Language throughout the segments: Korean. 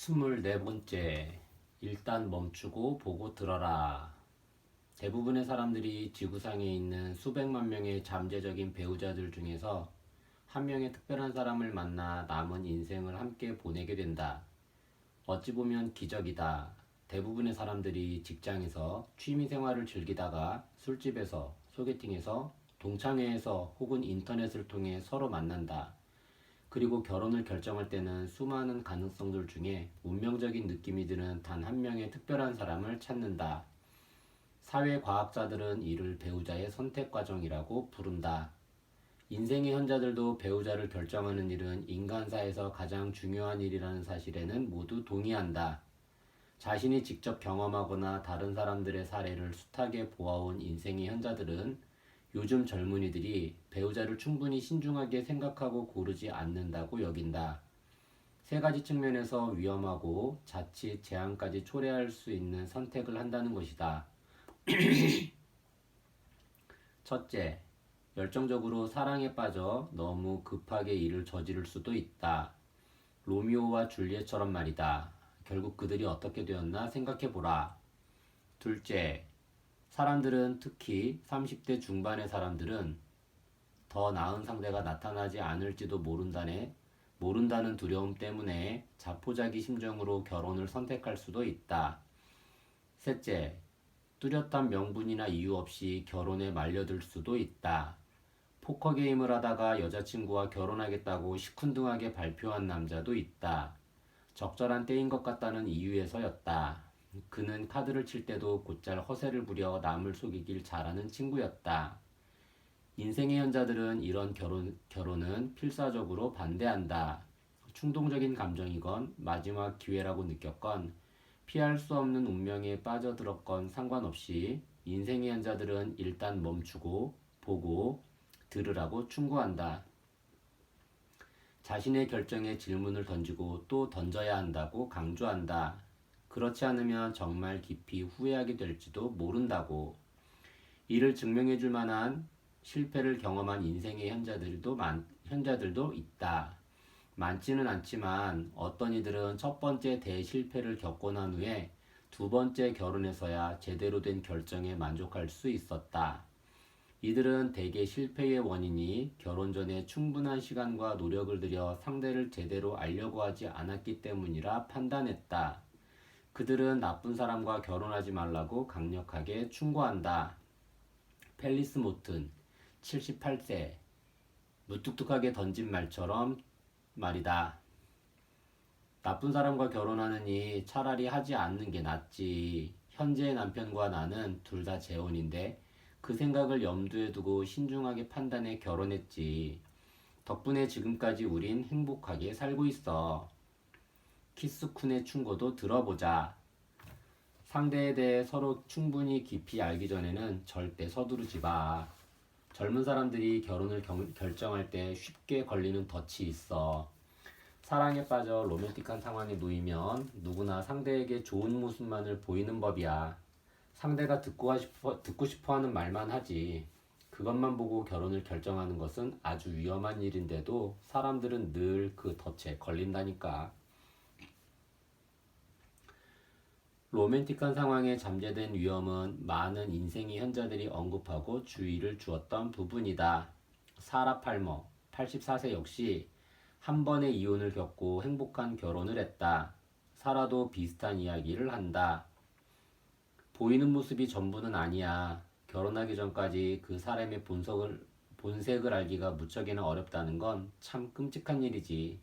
24번째, 일단 멈추고 보고 들어라. 대부분의 사람들이 지구상에 있는 수백만 명의 잠재적인 배우자들 중에서 한 명의 특별한 사람을 만나 남은 인생을 함께 보내게 된다. 어찌 보면 기적이다. 대부분의 사람들이 직장에서 취미 생활을 즐기다가 술집에서, 소개팅에서, 동창회에서 혹은 인터넷을 통해 서로 만난다. 그리고 결혼을 결정할 때는 수많은 가능성들 중에 운명적인 느낌이 드는 단 한 명의 특별한 사람을 찾는다. 사회과학자들은 이를 배우자의 선택 과정이라고 부른다. 인생의 현자들도 배우자를 결정하는 일은 인간사에서 가장 중요한 일이라는 사실에는 모두 동의한다. 자신이 직접 경험하거나 다른 사람들의 사례를 숱하게 보아온 인생의 현자들은 요즘 젊은이들이 배우자를 충분히 신중하게 생각하고 고르지 않는다고 여긴다. 세 가지 측면에서 위험하고 자칫 재앙까지 초래할 수 있는 선택을 한다는 것이다. 첫째, 열정적으로 사랑에 빠져 너무 급하게 일을 저지를 수도 있다. 로미오와 줄리엣처럼 말이다. 결국 그들이 어떻게 되었나 생각해보라. 둘째, 사람들은 특히 30대 중반의 사람들은 더 나은 상대가 나타나지 않을지도 모른다는 두려움 때문에 자포자기 심정으로 결혼을 선택할 수도 있다. 셋째, 뚜렷한 명분이나 이유 없이 결혼에 말려들 수도 있다. 포커 게임을 하다가 여자친구와 결혼하겠다고 시큰둥하게 발표한 남자도 있다. 적절한 때인 것 같다는 이유에서였다. 그는 카드를 칠 때도 곧잘 허세를 부려 남을 속이길 잘하는 친구였다. 인생의 현자들은 이런 결혼은 필사적으로 반대한다. 충동적인 감정이건 마지막 기회라고 느꼈건 피할 수 없는 운명에 빠져들었건 상관없이 인생의 현자들은 일단 멈추고 보고 들으라고 충고한다. 자신의 결정에 질문을 던지고 또 던져야 한다고 강조한다. 그렇지 않으면 정말 깊이 후회하게 될지도 모른다고. 이를 증명해 줄 만한 실패를 경험한 인생의 현자들도 있다. 많지는 않지만 어떤 이들은 첫 번째 대실패를 겪고 난 후에 두 번째 결혼에서야 제대로 된 결정에 만족할 수 있었다. 이들은 대개 실패의 원인이 결혼 전에 충분한 시간과 노력을 들여 상대를 제대로 알려고 하지 않았기 때문이라 판단했다. 그들은 나쁜 사람과 결혼하지 말라고 강력하게 충고한다. 펠리스 모튼, 78세, 무뚝뚝하게 던진 말처럼 말이다. 나쁜 사람과 결혼하느니 차라리 하지 않는 게 낫지. 현재의 남편과 나는 둘 다 재혼인데 그 생각을 염두에 두고 신중하게 판단해 결혼했지. 덕분에 지금까지 우린 행복하게 살고 있어. 키스쿤의 충고도 들어보자. 상대에 대해 서로 충분히 깊이 알기 전에는 절대 서두르지 마. 젊은 사람들이 결혼을 결정할 때 쉽게 걸리는 덫이 있어. 사랑에 빠져 로맨틱한 상황에 놓이면 누구나 상대에게 좋은 모습만을 보이는 법이야. 상대가 듣고 싶어 하는 말만 하지. 그것만 보고 결혼을 결정하는 것은 아주 위험한 일인데도 사람들은 늘 그 덫에 걸린다니까. 로맨틱한 상황에 잠재된 위험은 많은 인생의 현자들이 언급하고 주의를 주었던 부분이다. 사라 팔머, 84세 역시 한 번의 이혼을 겪고 행복한 결혼을 했다. 사라도 비슷한 이야기를 한다. 보이는 모습이 전부는 아니야. 결혼하기 전까지 그 사람의 본색을 알기가 무척이나 어렵다는 건 참 끔찍한 일이지.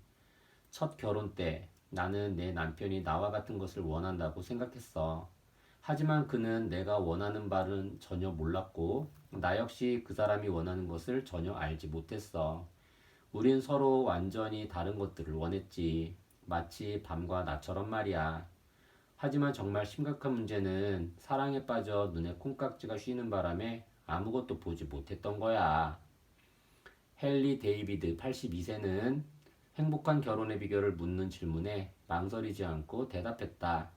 첫 결혼 때 나는 내 남편이 나와 같은 것을 원한다고 생각했어. 하지만 그는 내가 원하는 바는 전혀 몰랐고 나 역시 그 사람이 원하는 것을 전혀 알지 못했어. 우린 서로 완전히 다른 것들을 원했지. 마치 밤과 낮처럼 말이야. 하지만 정말 심각한 문제는 사랑에 빠져 눈에 콩깍지가 쉬는 바람에 아무것도 보지 못했던 거야. 헨리 데이비드 82세는 행복한 결혼의 비결을 묻는 질문에 망설이지 않고 대답했다.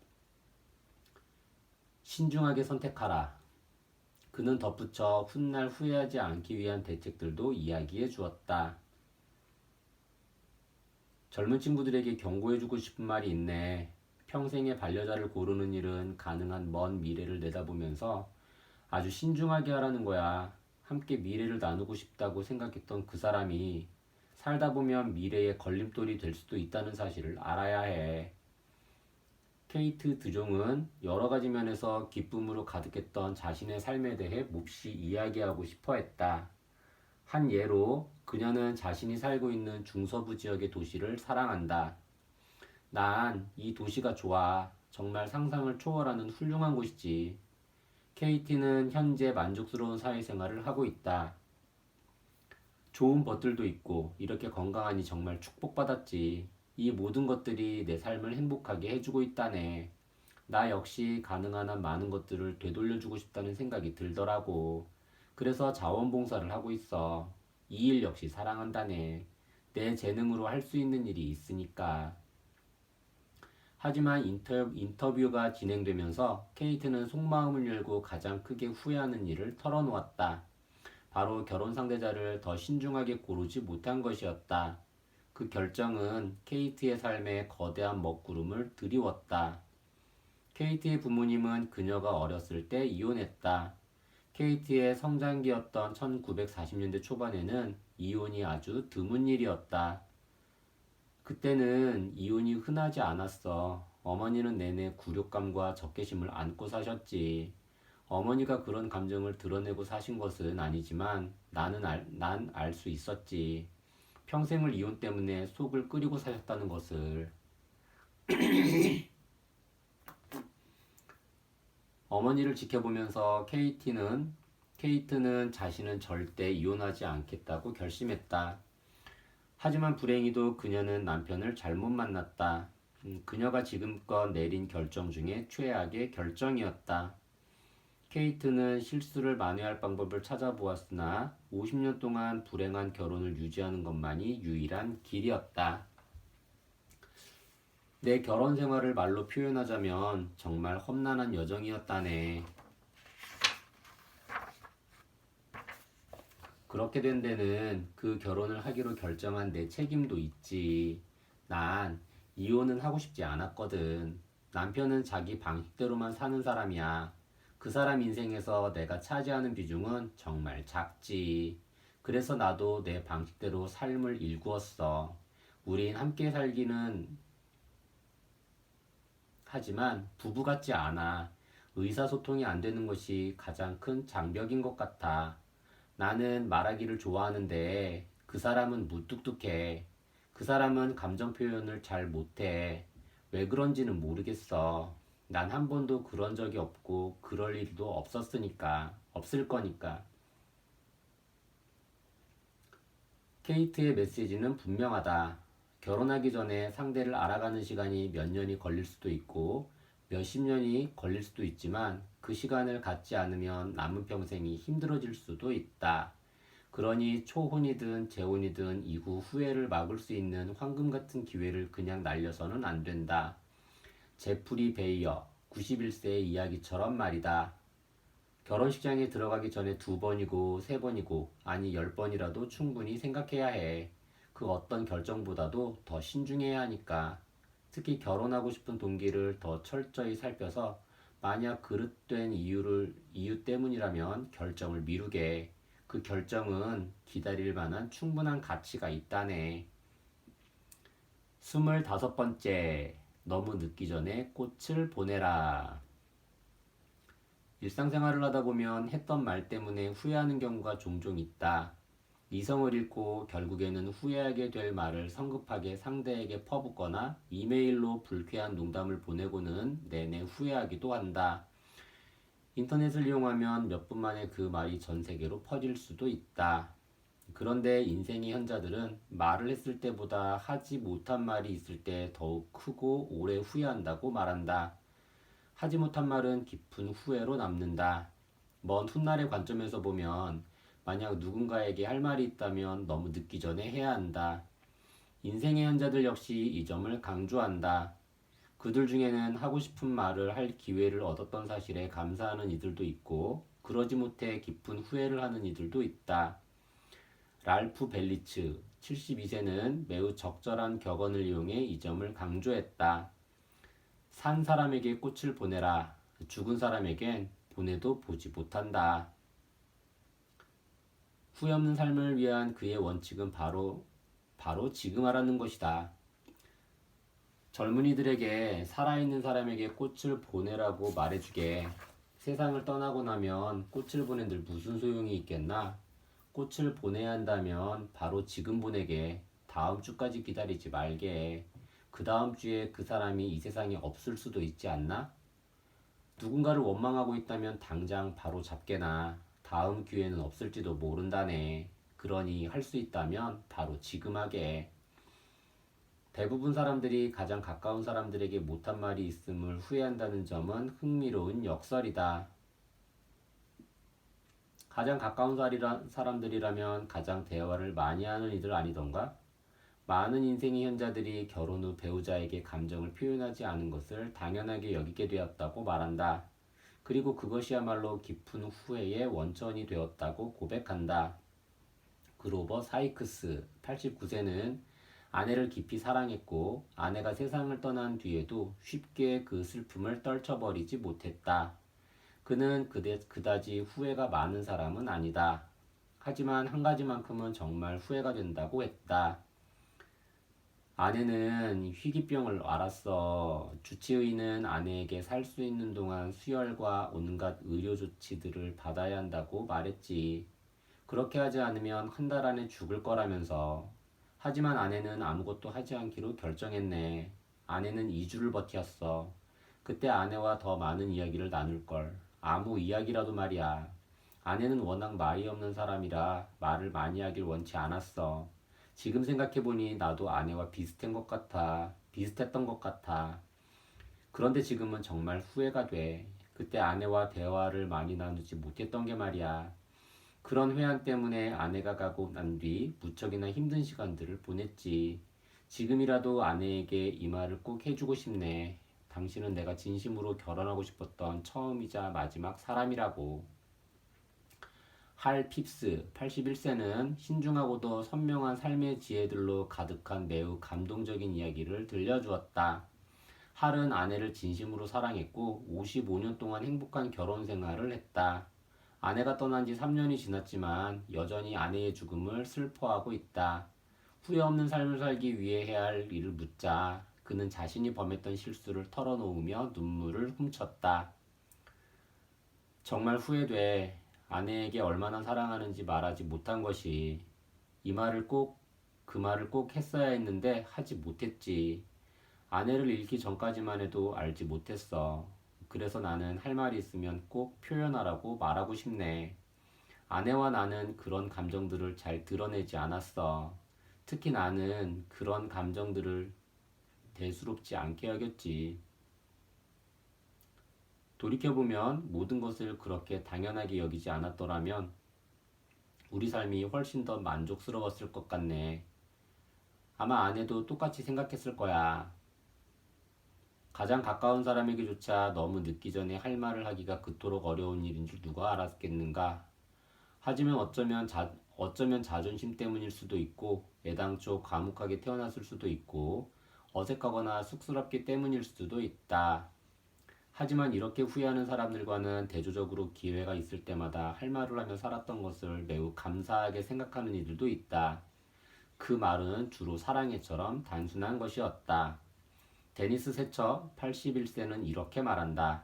신중하게 선택하라. 그는 덧붙여 훗날 후회하지 않기 위한 대책들도 이야기해 주었다. 젊은 친구들에게 경고해주고 싶은 말이 있네. 평생의 반려자를 고르는 일은 가능한 먼 미래를 내다보면서 아주 신중하게 하라는 거야. 함께 미래를 나누고 싶다고 생각했던 그 사람이 살다 보면 미래의 걸림돌이 될 수도 있다는 사실을 알아야 해. 케이트 드종은 여러 가지 면에서 기쁨으로 가득했던 자신의 삶에 대해 몹시 이야기하고 싶어 했다. 한 예로 그녀는 자신이 살고 있는 중서부 지역의 도시를 사랑한다. 난 이 도시가 좋아. 정말 상상을 초월하는 훌륭한 곳이지. 케이티는 현재 만족스러운 사회생활을 하고 있다. 좋은 것들도 있고 이렇게 건강하니 정말 축복받았지. 이 모든 것들이 내 삶을 행복하게 해주고 있다네. 나 역시 가능한 한 많은 것들을 되돌려주고 싶다는 생각이 들더라고. 그래서 자원봉사를 하고 있어. 이 일 역시 사랑한다네. 내 재능으로 할 수 있는 일이 있으니까. 하지만 인터뷰가 진행되면서 케이트는 속마음을 열고 가장 크게 후회하는 일을 털어놓았다. 바로 결혼 상대자를 더 신중하게 고르지 못한 것이었다. 그 결정은 케이트의 삶에 거대한 먹구름을 드리웠다. 케이트의 부모님은 그녀가 어렸을 때 이혼했다. 케이트의 성장기였던 1940년대 초반에는 이혼이 아주 드문 일이었다. 그때는 이혼이 흔하지 않았어. 어머니는 내내 굴욕감과 적개심을 안고 사셨지. 어머니가 그런 감정을 드러내고 사신 것은 아니지만 난 알 수 있었지. 평생을 이혼 때문에 속을 끓이고 사셨다는 것을. 어머니를 지켜보면서 케이트는 자신은 절대 이혼하지 않겠다고 결심했다. 하지만 불행히도 그녀는 남편을 잘못 만났다. 그녀가 지금껏 내린 결정 중에 최악의 결정이었다. 케이트는 실수를 만회할 방법을 찾아보았으나 50년 동안 불행한 결혼을 유지하는 것만이 유일한 길이었다. 내 결혼 생활을 말로 표현하자면 정말 험난한 여정이었다네. 그렇게 된 데는 그 결혼을 하기로 결정한 내 책임도 있지. 난 이혼은 하고 싶지 않았거든. 남편은 자기 방식대로만 사는 사람이야. 그 사람 인생에서 내가 차지하는 비중은 정말 작지. 그래서 나도 내 방식대로 삶을 일구었어. 우린 함께 살기는 하지만 부부 같지 않아. 의사소통이 안 되는 것이 가장 큰 장벽인 것 같아. 나는 말하기를 좋아하는데 그 사람은 무뚝뚝해. 그 사람은 감정 표현을 잘 못해. 왜 그런지는 모르겠어. 난 한 번도 그런 적이 없고 그럴 일도 없을 거니까. 케이트의 메시지는 분명하다. 결혼하기 전에 상대를 알아가는 시간이 몇 년이 걸릴 수도 있고 몇십 년이 걸릴 수도 있지만 그 시간을 갖지 않으면 남은 평생이 힘들어질 수도 있다. 그러니 초혼이든 재혼이든 이후 후회를 막을 수 있는 황금 같은 기회를 그냥 날려서는 안 된다. 제프리 베이어 91세의 이야기처럼 말이다. 결혼식장에 들어가기 전에 2번이고 3번이고 아니 10번이라도 충분히 생각해야 해. 그 어떤 결정보다도 더 신중해야 하니까. 특히 결혼하고 싶은 동기를 더 철저히 살펴서 만약 그릇된 이유 때문이라면 결정을 미루게. 그 결정은 기다릴 만한 충분한 가치가 있다네. 25번째. 너무 늦기 전에 꽃을 보내라. 일상생활을 하다 보면 했던 말 때문에 후회하는 경우가 종종 있다. 이성을 잃고 결국에는 후회하게 될 말을 성급하게 상대에게 퍼붓거나 이메일로 불쾌한 농담을 보내고는 내내 후회하기도 한다. 인터넷을 이용하면 몇 분 만에 그 말이 전 세계로 퍼질 수도 있다. 그런데 인생의 현자들은 말을 했을 때보다 하지 못한 말이 있을 때 더욱 크고 오래 후회한다고 말한다. 하지 못한 말은 깊은 후회로 남는다. 먼 훗날의 관점에서 보면 만약 누군가에게 할 말이 있다면 너무 늦기 전에 해야 한다. 인생의 현자들 역시 이 점을 강조한다. 그들 중에는 하고 싶은 말을 할 기회를 얻었던 사실에 감사하는 이들도 있고 그러지 못해 깊은 후회를 하는 이들도 있다. 랄프 벨리츠 72세는 매우 적절한 격언을 이용해 이 점을 강조했다. 산 사람에게 꽃을 보내라. 죽은 사람에겐 보내도 보지 못한다. 후회 없는 삶을 위한 그의 원칙은 바로 지금 하라는 것이다. 젊은이들에게 살아있는 사람에게 꽃을 보내라고 말해주게. 세상을 떠나고 나면 꽃을 보낸들 무슨 소용이 있겠나? 꽃을 보내야 한다면 바로 지금 보내게. 다음 주까지 기다리지 말게. 그 다음 주에 그 사람이 이 세상에 없을 수도 있지 않나? 누군가를 원망하고 있다면 당장 바로 잡게나. 다음 기회는 없을지도 모른다네. 그러니 할 수 있다면 바로 지금 하게. 대부분 사람들이 가장 가까운 사람들에게 못한 말이 있음을 후회한다는 점은 흥미로운 역설이다. 가장 가까운 사람들이라면 가장 대화를 많이 하는 이들 아니던가? 많은 인생의 현자들이 결혼 후 배우자에게 감정을 표현하지 않은 것을 당연하게 여기게 되었다고 말한다. 그리고 그것이야말로 깊은 후회의 원천이 되었다고 고백한다. 그로버 사이크스 89세는 아내를 깊이 사랑했고 아내가 세상을 떠난 뒤에도 쉽게 그 슬픔을 떨쳐버리지 못했다. 그는 그다지 후회가 많은 사람은 아니다. 하지만 한 가지만큼은 정말 후회가 된다고 했다. 아내는 희귀병을 앓았어. 주치의는 아내에게 살 수 있는 동안 수혈과 온갖 의료 조치들을 받아야 한다고 말했지. 그렇게 하지 않으면 한 달 안에 죽을 거라면서. 하지만 아내는 아무것도 하지 않기로 결정했네. 아내는 2주를 버텼어. 그때 아내와 더 많은 이야기를 나눌걸. 아무 이야기라도 말이야. 아내는 워낙 말이 없는 사람이라 말을 많이 하길 원치 않았어. 지금 생각해보니 나도 아내와 비슷했던 것 같아. 그런데 지금은 정말 후회가 돼. 그때 아내와 대화를 많이 나누지 못했던 게 말이야. 그런 회한 때문에 아내가 가고 난 뒤 무척이나 힘든 시간들을 보냈지. 지금이라도 아내에게 이 말을 꼭 해주고 싶네. 당신은 내가 진심으로 결혼하고 싶었던 처음이자 마지막 사람이라고. 할 핍스 81세는 신중하고도 선명한 삶의 지혜들로 가득한 매우 감동적인 이야기를 들려주었다. 할은 아내를 진심으로 사랑했고 55년 동안 행복한 결혼 생활을 했다. 아내가 떠난 지 3년이 지났지만 여전히 아내의 죽음을 슬퍼하고 있다. 후회 없는 삶을 살기 위해 해야 할 일을 묻자 그는 자신이 범했던 실수를 털어놓으며 눈물을 훔쳤다. 정말 후회돼. 아내에게 얼마나 사랑하는지 말하지 못한 것이. 그 말을 꼭 했어야 했는데 하지 못했지. 아내를 잃기 전까지만 해도 알지 못했어. 그래서 나는 할 말이 있으면 꼭 표현하라고 말하고 싶네. 아내와 나는 그런 감정들을 잘 드러내지 않았어. 특히 나는 그런 감정들을 대수롭지 않게 여겼지. 돌이켜보면 모든 것을 그렇게 당연하게 여기지 않았더라면 우리 삶이 훨씬 더 만족스러웠을 것 같네. 아마 아내도 똑같이 생각했을 거야. 가장 가까운 사람에게조차 너무 늦기 전에 할 말을 하기가 그토록 어려운 일인 줄 누가 알았겠는가. 하지만 어쩌면 자존심 때문일 수도 있고 애당초 과묵하게 태어났을 수도 있고 어색하거나 쑥스럽기 때문일 수도 있다. 하지만 이렇게 후회하는 사람들과는 대조적으로 기회가 있을 때마다 할 말을 하며 살았던 것을 매우 감사하게 생각하는 이들도 있다. 그 말은 주로 사랑해처럼 단순한 것이었다. 데니스 세처 81세는 이렇게 말한다.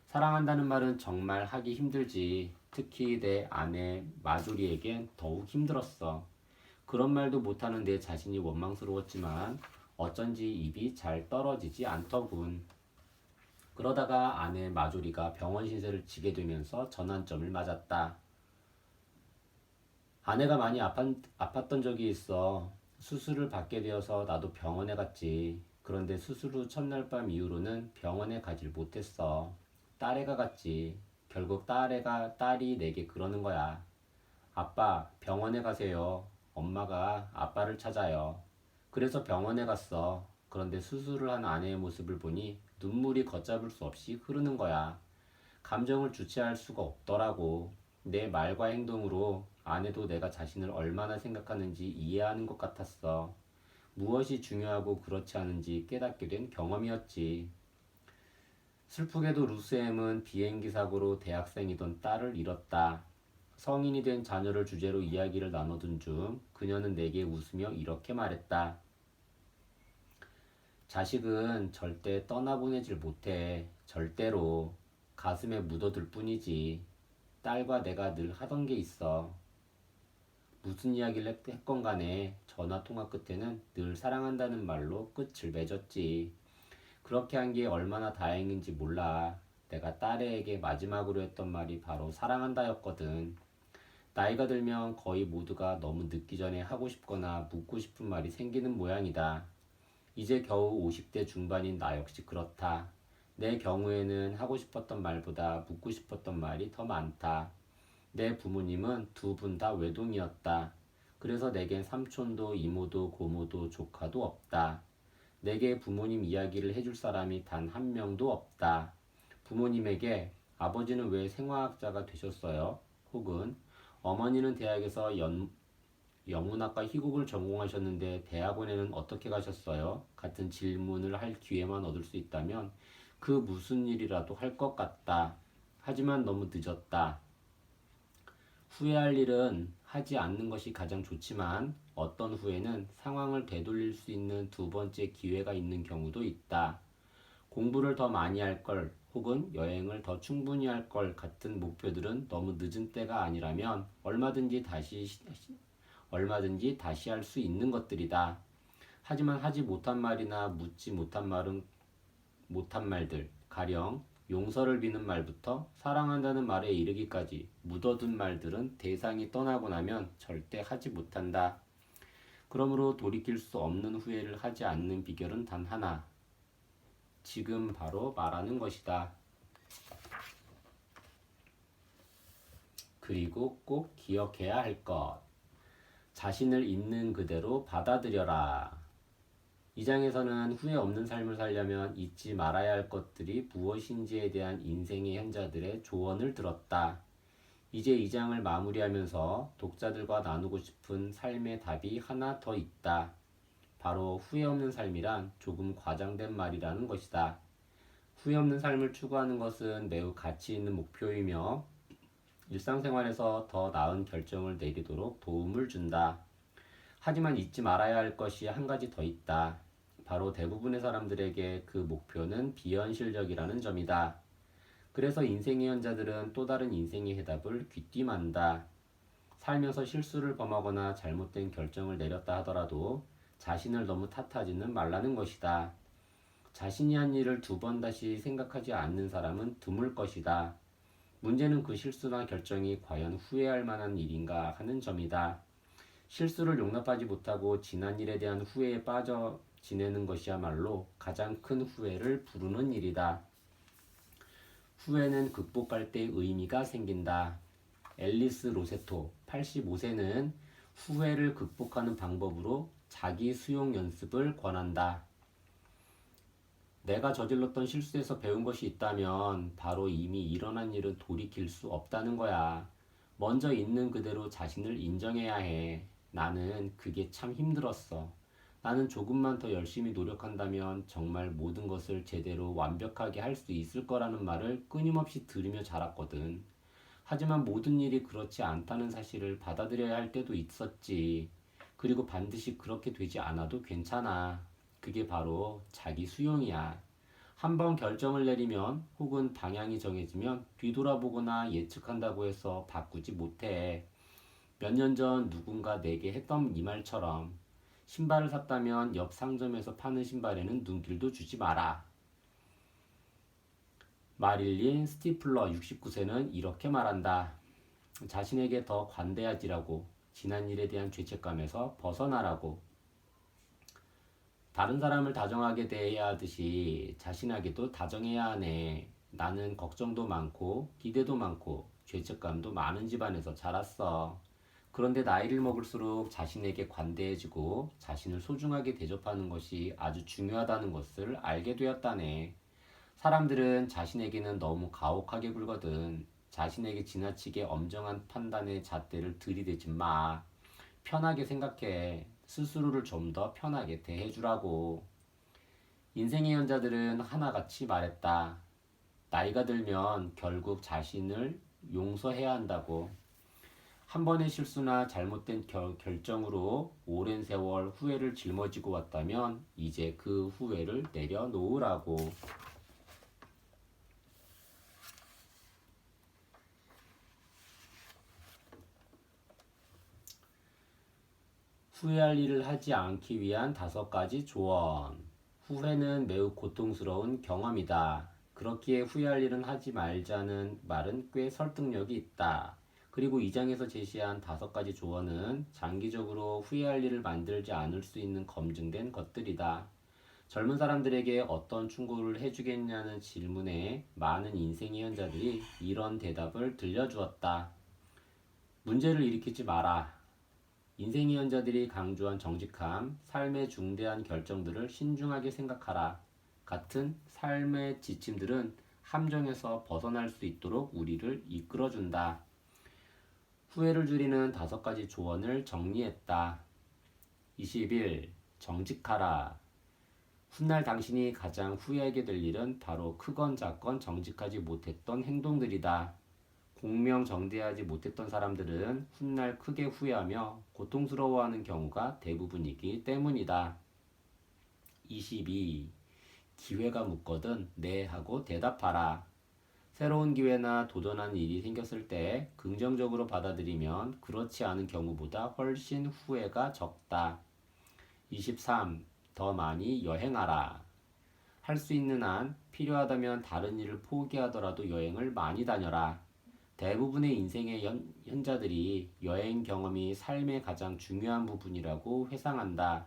사랑한다는 말은 정말 하기 힘들지. 특히 내 아내 마조리에겐 더욱 힘들었어. 그런 말도 못하는 내 자신이 원망스러웠지만 어쩐지 입이 잘 떨어지지 않더군. 그러다가 아내 마조리가 병원 신세를 지게 되면서 전환점을 맞았다. 아내가 많이 아팠던 적이 있어. 수술을 받게 되어서 나도 병원에 갔지. 그런데 수술 후 첫날 밤 이후로는 병원에 가질 못했어. 딸애가 갔지. 결국 딸이 내게 그러는 거야. 아빠, 병원에 가세요. 엄마가 아빠를 찾아요. 그래서 병원에 갔어. 그런데 수술을 한 아내의 모습을 보니 눈물이 걷잡을 수 없이 흐르는 거야. 감정을 주체할 수가 없더라고. 내 말과 행동으로 아내도 내가 자신을 얼마나 생각하는지 이해하는 것 같았어. 무엇이 중요하고 그렇지 않은지 깨닫게 된 경험이었지. 슬프게도 루스엠은 비행기 사고로 대학생이던 딸을 잃었다. 성인이 된 자녀를 주제로 이야기를 나눠둔 중 그녀는 내게 웃으며 이렇게 말했다. 자식은 절대 떠나보내질 못해. 절대로. 가슴에 묻어둘 뿐이지. 딸과 내가 늘 하던 게 있어. 무슨 이야기를 했건 간에 전화통화 끝에는 늘 사랑한다는 말로 끝을 맺었지. 그렇게 한 게 얼마나 다행인지 몰라. 내가 딸에게 마지막으로 했던 말이 바로 사랑한다였거든. 나이가 들면 거의 모두가 너무 늦기 전에 하고 싶거나 묻고 싶은 말이 생기는 모양이다. 이제 겨우 50대 중반인 나 역시 그렇다. 내 경우에는 하고 싶었던 말보다 묻고 싶었던 말이 더 많다. 내 부모님은 두 분 다 외동이었다. 그래서 내겐 삼촌도 이모도 고모도 조카도 없다. 내게 부모님 이야기를 해줄 사람이 단 한 명도 없다. 부모님에게 아버지는 왜 생화학자가 되셨어요? 혹은 어머니는 대학에서 영문학과 희곡을 전공하셨는데 대학원에는 어떻게 가셨어요? 같은 질문을 할 기회만 얻을 수 있다면 그 무슨 일이라도 할 것 같다. 하지만 너무 늦었다. 후회할 일은 하지 않는 것이 가장 좋지만 어떤 후회는 상황을 되돌릴 수 있는 두 번째 기회가 있는 경우도 있다. 공부를 더 많이 할 걸, 혹은 여행을 더 충분히 할 걸 같은 목표들은 너무 늦은 때가 아니라면 얼마든지 다시 할 수 있는 것들이다. 하지만 하지 못한 말이나 묻지 못한 말들, 가령 용서를 비는 말부터 사랑한다는 말에 이르기까지 묻어둔 말들은 대상이 떠나고 나면 절대 하지 못한다. 그러므로 돌이킬 수 없는 후회를 하지 않는 비결은 단 하나. 지금 바로 말하는 것이다. 그리고 꼭 기억해야 할 것. 자신을 있는 그대로 받아들여라. 이 장에서는 후회 없는 삶을 살려면 잊지 말아야 할 것들이 무엇인지에 대한 인생의 현자들의 조언을 들었다. 이제 이 장을 마무리하면서 독자들과 나누고 싶은 삶의 답이 하나 더 있다. 바로 후회 없는 삶이란 조금 과장된 말이라는 것이다. 후회 없는 삶을 추구하는 것은 매우 가치 있는 목표이며 일상생활에서 더 나은 결정을 내리도록 도움을 준다. 하지만 잊지 말아야 할 것이 한 가지 더 있다. 바로 대부분의 사람들에게 그 목표는 비현실적이라는 점이다. 그래서 인생의 현자들은 또 다른 인생의 해답을 귀띔한다. 살면서 실수를 범하거나 잘못된 결정을 내렸다 하더라도 자신을 너무 탓하지는 말라는 것이다. 자신이 한 일을 두 번 다시 생각하지 않는 사람은 드물 것이다. 문제는 그 실수나 결정이 과연 후회할 만한 일인가 하는 점이다. 실수를 용납하지 못하고 지난 일에 대한 후회에 빠져 지내는 것이야말로 가장 큰 후회를 부르는 일이다. 후회는 극복할 때 의미가 생긴다. 앨리스 로세토 85세는 후회를 극복하는 방법으로 자기 수용 연습을 권한다. 내가 저질렀던 실수에서 배운 것이 있다면 바로 이미 일어난 일은 돌이킬 수 없다는 거야. 먼저 있는 그대로 자신을 인정해야 해. 나는 그게 참 힘들었어. 나는 조금만 더 열심히 노력한다면 정말 모든 것을 제대로 완벽하게 할 수 있을 거라는 말을 끊임없이 들으며 자랐거든. 하지만 모든 일이 그렇지 않다는 사실을 받아들여야 할 때도 있었지. 그리고 반드시 그렇게 되지 않아도 괜찮아. 그게 바로 자기 수용이야. 한 번 결정을 내리면 혹은 방향이 정해지면 뒤돌아보거나 예측한다고 해서 바꾸지 못해. 몇 년 전 누군가 내게 했던 이 말처럼 신발을 샀다면 옆 상점에서 파는 신발에는 눈길도 주지 마라. 마릴린 스티플러 69세는 이렇게 말한다. 자신에게 더 관대하지라고. 지난 일에 대한 죄책감에서 벗어나라고. 다른 사람을 다정하게 대해야 하듯이 자신에게도 다정해야 하네. 나는 걱정도 많고 기대도 많고 죄책감도 많은 집안에서 자랐어. 그런데 나이를 먹을수록 자신에게 관대해지고 자신을 소중하게 대접하는 것이 아주 중요하다는 것을 알게 되었다네. 사람들은 자신에게는 너무 가혹하게 굴거든. 자신에게 지나치게 엄정한 판단의 잣대를 들이대지 마. 편하게 생각해. 스스로를 좀 더 편하게 대해주라고. 인생의 연자들은 하나같이 말했다. 나이가 들면 결국 자신을 용서해야 한다고. 한 번의 실수나 잘못된 결정으로 오랜 세월 후회를 짊어지고 왔다면 이제 그 후회를 내려놓으라고. 후회할 일을 하지 않기 위한 5가지 조언. 후회는 매우 고통스러운 경험이다. 그렇기에 후회할 일은 하지 말자는 말은 꽤 설득력이 있다. 그리고 이 장에서 제시한 5가지 조언은 장기적으로 후회할 일을 만들지 않을 수 있는 검증된 것들이다. 젊은 사람들에게 어떤 충고를 해주겠냐는 질문에 많은 인생의 현자들이 이런 대답을 들려주었다. 문제를 일으키지 마라. 인생의 현자들이 강조한 정직함, 삶의 중대한 결정들을 신중하게 생각하라. 같은 삶의 지침들은 함정에서 벗어날 수 있도록 우리를 이끌어준다. 후회를 줄이는 5가지 조언을 정리했다. 21. 정직하라. 훗날 당신이 가장 후회하게 될 일은 바로 크건 작건 정직하지 못했던 행동들이다. 공명정대하지 못했던 사람들은 훗날 크게 후회하며 고통스러워하는 경우가 대부분이기 때문이다. 22. 기회가 묻거든 네 하고 대답하라. 새로운 기회나 도전하는 일이 생겼을 때 긍정적으로 받아들이면 그렇지 않은 경우보다 훨씬 후회가 적다. 23. 더 많이 여행하라. 할 수 있는 한 필요하다면 다른 일을 포기하더라도 여행을 많이 다녀라. 대부분의 인생의 현자들이 여행 경험이 삶의 가장 중요한 부분이라고 회상한다.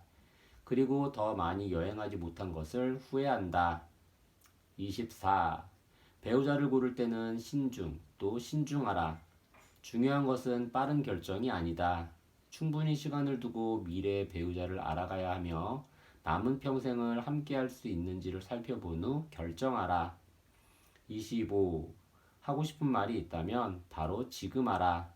그리고 더 많이 여행하지 못한 것을 후회한다. 24. 배우자를 고를 때는 또 신중하라. 중요한 것은 빠른 결정이 아니다. 충분히 시간을 두고 미래의 배우자를 알아가야 하며 남은 평생을 함께할 수 있는지를 살펴본 후 결정하라. 25. 하고 싶은 말이 있다면 바로 지금 하라.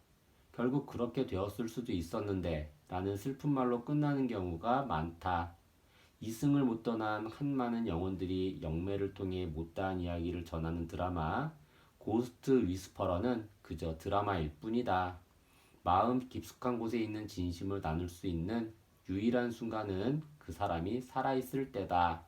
결국 그렇게 되었을 수도 있었는데 라는 슬픈 말로 끝나는 경우가 많다. 이승을 못 떠난 한많은 영혼들이 영매를 통해 못다한 이야기를 전하는 드라마 고스트 위스퍼러는 그저 드라마일 뿐이다. 마음 깊숙한 곳에 있는 진심을 나눌 수 있는 유일한 순간은 그 사람이 살아있을 때다.